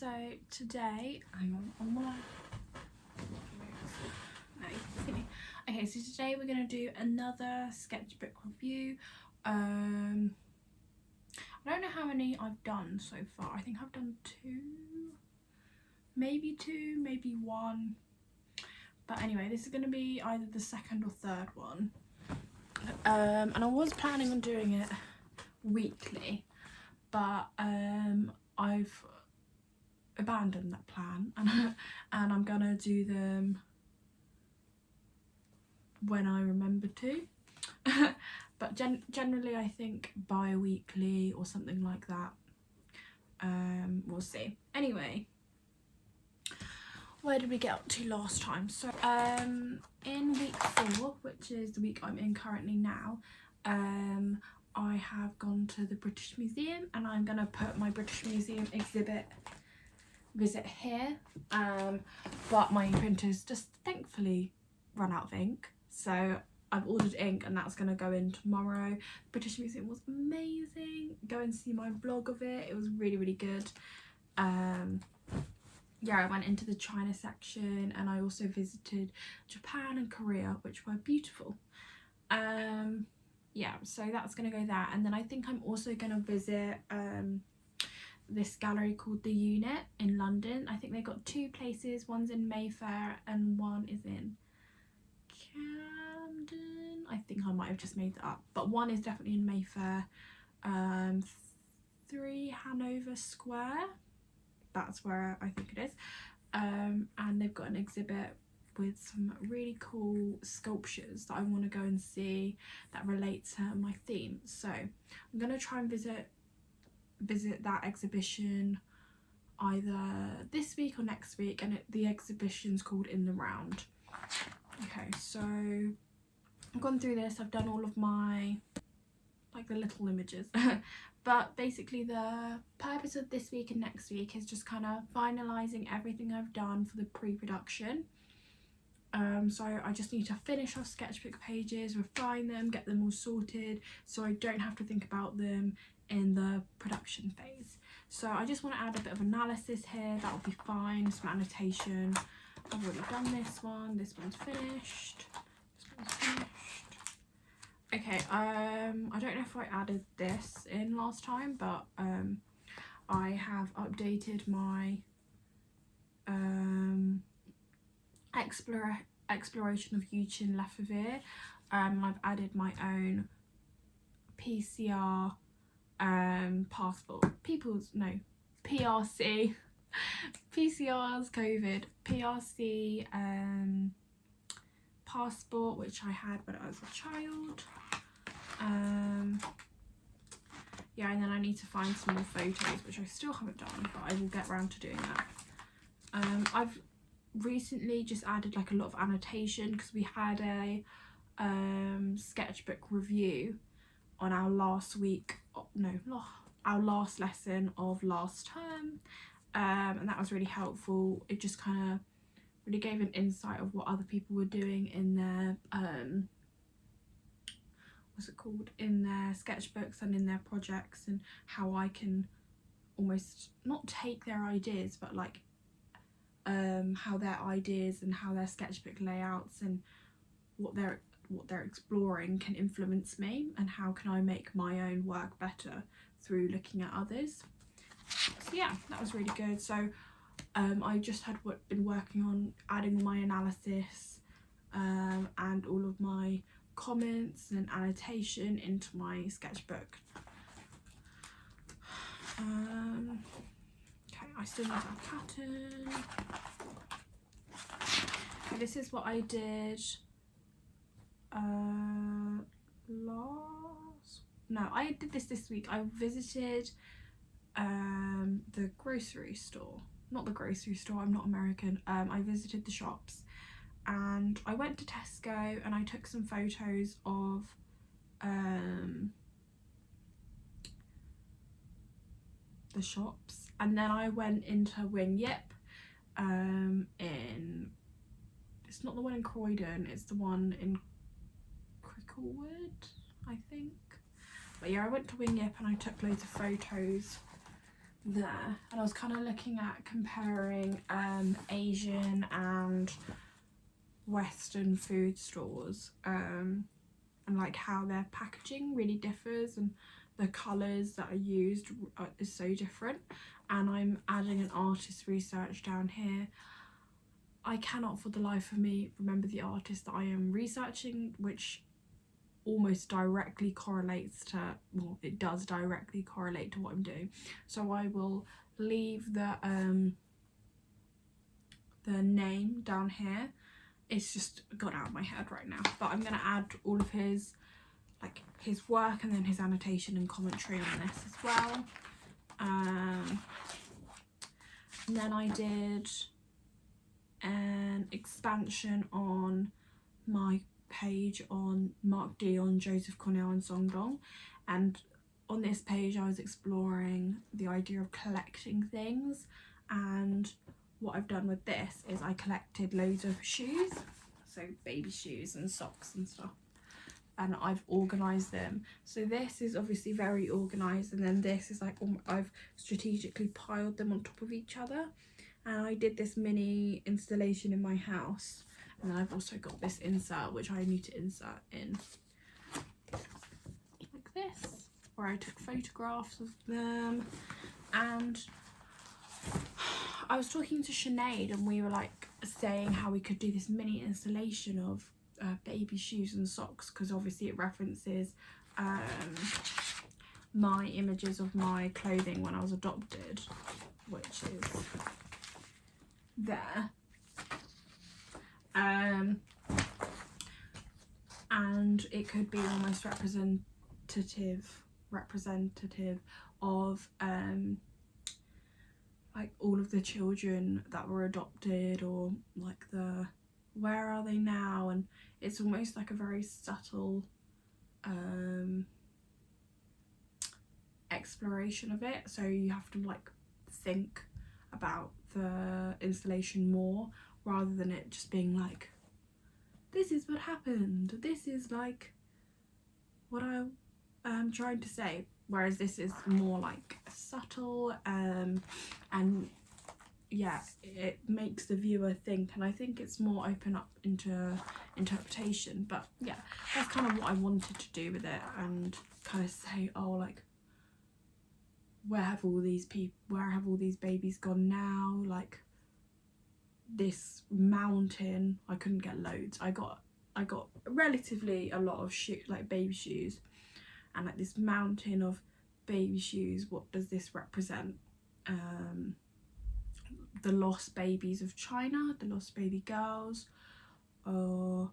So today, hang on, I'm gonna no, you can see me. Okay, so today we're gonna do another sketchbook review. I don't know how many I've done so far. I think I've done two, maybe one. But anyway, this is gonna be either the second or third one. And I was planning on doing it weekly, but I've abandoned that plan and I'm gonna do them when I remember to. But generally I think bi-weekly or something like that. We'll see. Anyway, where did we get up to last time? So in week 4, which is the week I'm in currently now, I have gone to the British Museum and I'm gonna put my British Museum exhibit visit here, but my printer's just thankfully run out of ink, so I've ordered ink and that's gonna go in tomorrow. British Museum was amazing. Go and see my vlog of it. It was really good. Yeah, I went into the China section and I also visited Japan and Korea, which were beautiful. Yeah, so that's gonna go there, and then I think I'm also gonna visit this gallery called The Unit in London. I think they've got 2 places, one's in Mayfair and one is in Camden. I think I might have just made that up, but one is definitely in Mayfair. 3 Hanover Square, that's where I think it is. And they've got an exhibit with some really cool sculptures that I want to go and see that relate to my theme. So I'm going to try and visit that exhibition either this week or next week, and the exhibition's called In the Round. Okay, so I've gone through this, I've done all of my the little images but basically the purpose of this week and next week is just kind of finalizing everything I've done for the pre-production. So I just need to finish off sketchbook pages, refine them, get them all sorted so I don't have to think about them in the production phase. So I just want to add a bit of analysis here, that will be fine, some annotation. I've already done this one's finished, this one's finished. Okay, I don't know if I added this in last time, but I have updated my exploration of Euchin Lefevre. I've added my own PCR passport, PRC, PCR's COVID, PRC passport, which I had when I was a child. Yeah, and then I need to find some more photos, which I still haven't done, but I will get around to doing that. I've recently just added a lot of annotation because we had a sketchbook review on our last lesson of last term, and that was really helpful. It just kind of really gave an insight of what other people were doing in their in their sketchbooks and in their projects, and how I can almost not take their ideas, but how their ideas and how their sketchbook layouts and what they're exploring can influence me, and how can I make my own work better through looking at others. So yeah, that was really good. So I just had been working on adding my analysis and all of my comments and annotation into my sketchbook. Okay, I still need a pattern. Okay, this is what I did I did this week. I visited the grocery store. Not the grocery store, I'm not American. I visited the shops and I went to Tesco and I took some photos of the shops, and then I went into Wing Yip it's not the one in Croydon, it's the one in Cricklewood, I think. But yeah, I went to Wing Yip and I took loads of photos there, and I was kind of looking at comparing Asian and Western food stores, and like how their packaging really differs and the colours that are used is so different. And I'm adding an artist research down here. I cannot for the life of me remember the artist that I am researching, which almost directly correlates to, well, it does directly correlate to what I'm doing. So I will leave the name down here. It's just got out of my head right now, but I'm going to add all of his, like his work and then his annotation and commentary on this as well. And then I did an expansion on my page on Mark Dion, Joseph Cornell and Song Dong, and on this page I was exploring the idea of collecting things, and what I've done with this is I collected loads of shoes, so baby shoes and socks and stuff, and I've organised them. So this is obviously very organised, and then this is like I've strategically piled them on top of each other, and I did this mini installation in my house. And then I've also got this insert, which I need to insert in like this, where I took photographs of them. And I was talking to Sinead, and we were like saying how we could do this mini installation of baby shoes and socks, because obviously it references my images of my clothing when I was adopted, which is there. And it could be almost representative of like all of the children that were adopted, or like the where are they now, and it's almost like a very subtle exploration of it, so you have to like think about the installation more, rather than it just being like, this is what happened, this is like what I'm trying to say. Whereas this is more like subtle, and yeah, it makes the viewer think, and I think it's more open up into interpretation. But yeah, that's kind of what I wanted to do with it, and kind of say, oh, like, where have all these babies gone now? Like, this mountain, I couldn't get loads. I got relatively a lot of baby shoes, and like this mountain of baby shoes. What does this represent? The lost babies of China, the lost baby girls, or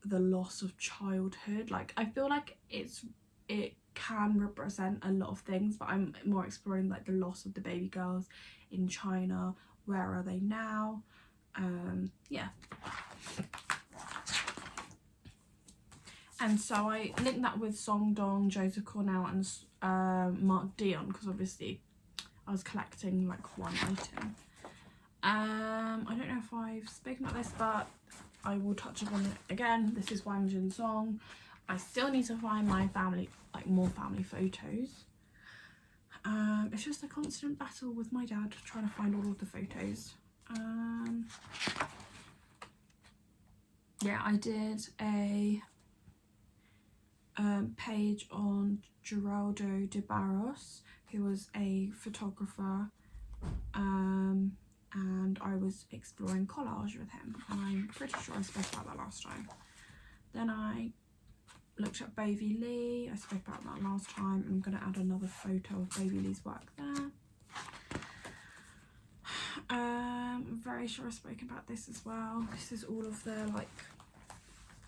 the loss of childhood. Like, I feel like it can represent a lot of things, but I'm more exploring like the loss of the baby girls in China. Where are they now? Yeah. And so I linked that with Song Dong, Joseph Cornell and Mark Dion, because obviously I was collecting like one item. I don't know if I've spoken about this, but I will touch upon it again. This is Wang Jin Song. I still need to find my family, like more family photos. It's just a constant battle with my dad trying to find all of the photos. Yeah, I did a page on Geraldo de Barros, who was a photographer, and I was exploring collage with him, and I'm pretty sure I spoke about that last time. Then I looked at Baby Lee. I spoke about that last time. I'm going to add another photo of Baby Lee's work there. I'm very sure I spoke about this as well. This is all of the like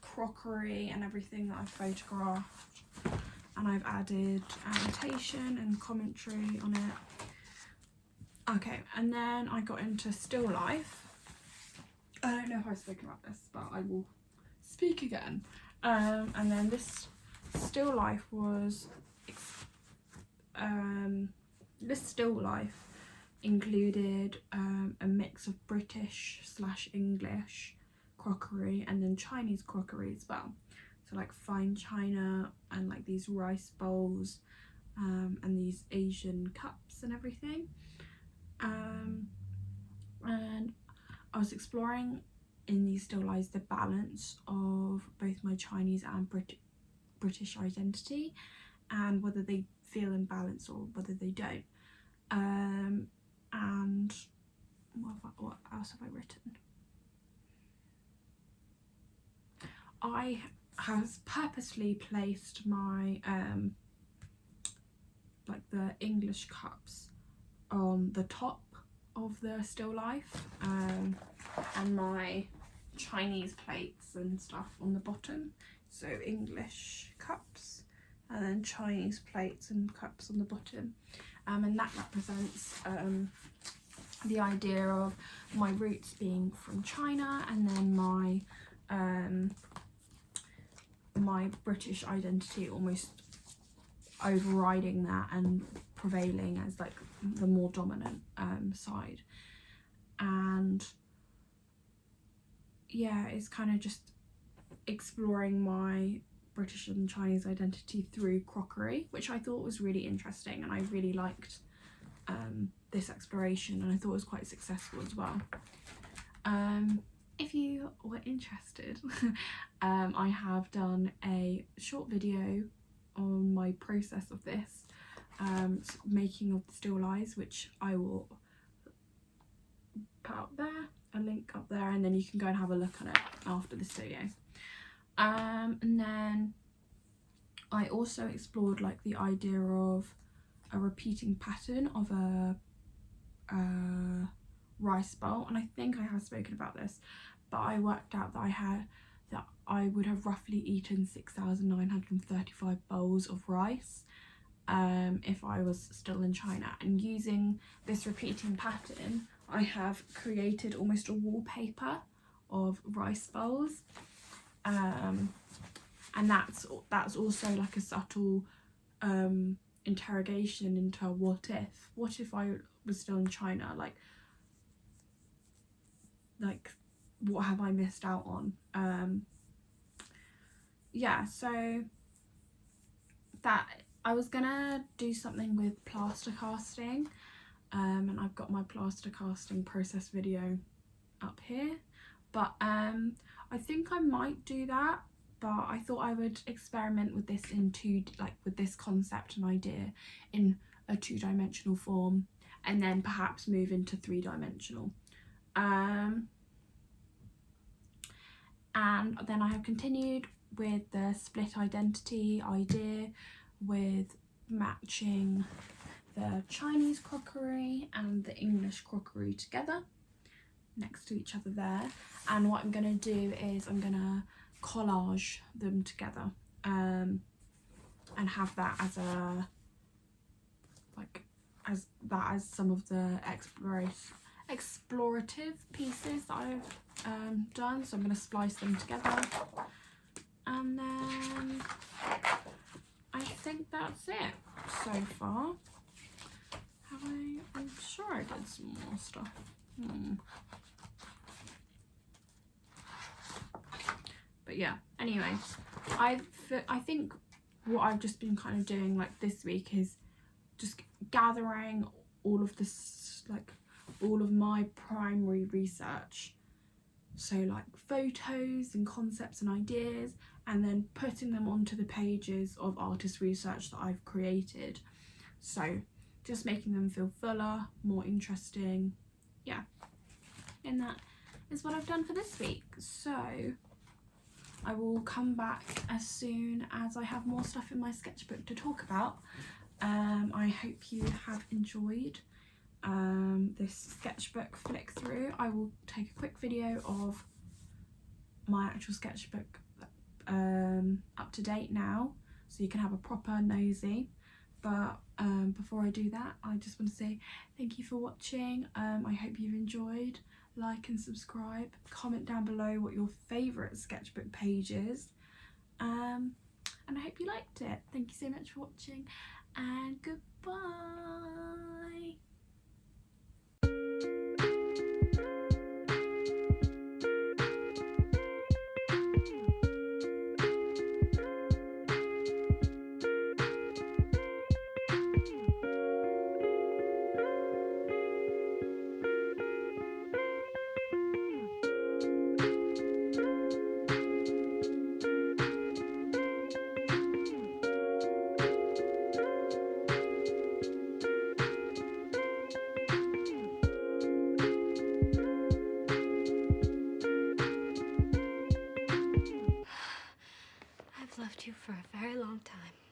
crockery and everything that I've photographed, and I've added annotation and commentary on it. Okay, and then I got into still life. I don't know if I've spoken about this, but I will speak again. And then this still life was this still life included a mix of British / English crockery and then Chinese crockery as well. So like fine china and like these rice bowls, and these Asian cups and everything. And I was exploring in these still lies the balance of both my Chinese and British identity, and whether they feel in balance or whether they don't. And what else have I written? I have purposely placed my like the English cups on the top of the still life, and my Chinese plates and stuff on the bottom. So English cups and then Chinese plates and cups on the bottom, and that represents the idea of my roots being from China, and then my British identity almost overriding that and prevailing as like the more dominant side. And yeah, it's kind of just exploring my British and Chinese identity through crockery, which I thought was really interesting, and I really liked this exploration, and I thought it was quite successful as well. If you were interested, I have done a short video on my process of this making of the still lies, which I will put up there, a link up there, and then you can go and have a look at it after this video. And then I also explored like the idea of a repeating pattern of a rice bowl, and I think I have spoken about this, but I worked out that I would have roughly eaten 6,935 bowls of rice if I was still in China. And using this repeating pattern, I have created almost a wallpaper of rice bowls, and that's also like a subtle interrogation into what if I was still in China, like what have I missed out on? Yeah, so that I was gonna do something with plaster casting, and I've got my plaster casting process video up here, but I think I might do that, but I thought I would experiment with this with this concept and idea in a 2-dimensional form, and then perhaps move into 3-dimensional. And then I have continued with the split identity idea, with matching the Chinese crockery and the English crockery together next to each other there. And what I'm going to do is I'm going to collage them together, and have that as a as some of the explorative pieces that I've done. So I'm going to splice them together, and then I think that's it so far. Have I? I'm sure I did some more stuff. But yeah, anyway, I think what I've just been kind of doing like this week is just gathering all of this, like all of my primary research, so like photos and concepts and ideas, and then putting them onto the pages of artist research that I've created. So just making them feel fuller, more interesting. Yeah, and that is what I've done for this week. So I will come back as soon as I have more stuff in my sketchbook to talk about. I hope you have enjoyed this sketchbook flick through. I will take a quick video of my actual sketchbook up to date now, so you can have a proper nosy. But before I do that, I just want to say thank you for watching. I hope you've enjoyed. Like and subscribe, comment down below what your favourite sketchbook page is, and I hope you liked it. Thank you so much for watching, and goodbye. you for a very long time.